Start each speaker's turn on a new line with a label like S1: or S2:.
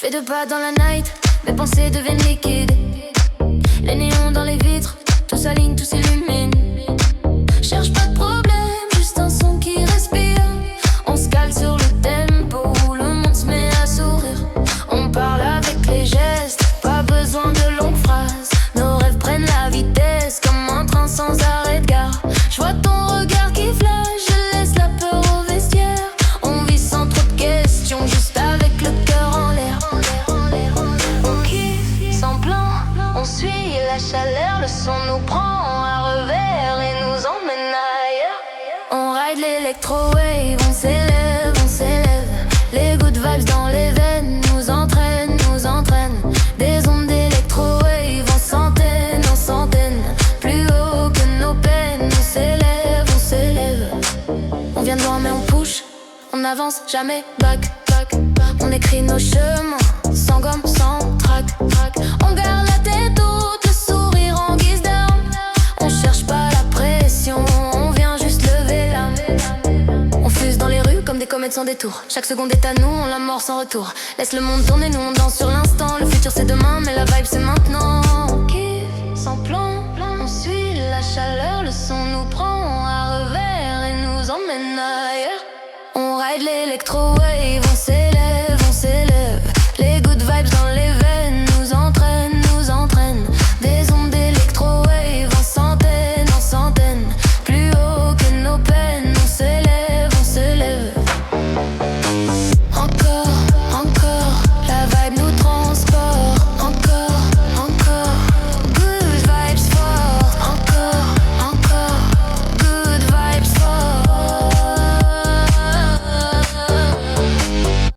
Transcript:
S1: fais 2 pas dans la night, mes pensées deviennent liquides. Les néons dans les vitres, tout s'aligne, tout s'illumine. Cherche pas de problème, juste un son qui respire. On se cale sur le tempo, le monde se met à sourire. On parle avec les gestes, pas besoin de longues phrases. Nos rêves prennent la vitesse comme un train sans arrêt de gare. Je vois ton regard qui flash, je laisse la peur au vestiaire. On vit sans trop de questions, juste avec le cœur en l'air. On kiffe sans plan, on suit la chaleur, le son nous prend à revers et nous emmène ailleurs. On ride l'électro-wave, on s'élève, on s'élève. Les good vibes dans les veines nous entraînent, nous entraînent. Des ondes d'électro-wave en centaines, plus haut que nos peines. On s'élève, on s'élève. On vient de loin mais on push, on avance jamais back. On écrit nos chemins, sans gomme, sans trac. On garde la tête haute, le sourire en guise d'arme. On cherche pas la pression, on vient juste lever l'âme. On fuse dans les rues comme des comètes sans détour. Chaque seconde est à nous, on la mord sans retour. Laisse le monde tourner, nous on danse sur l'instant. Le futur c'est demain, mais la vibe c'est maintenant. On kiffe sans plan, on suit la chaleur. Le son nous prend à revers et nous emmène ailleurs. On ride l'électro-wave.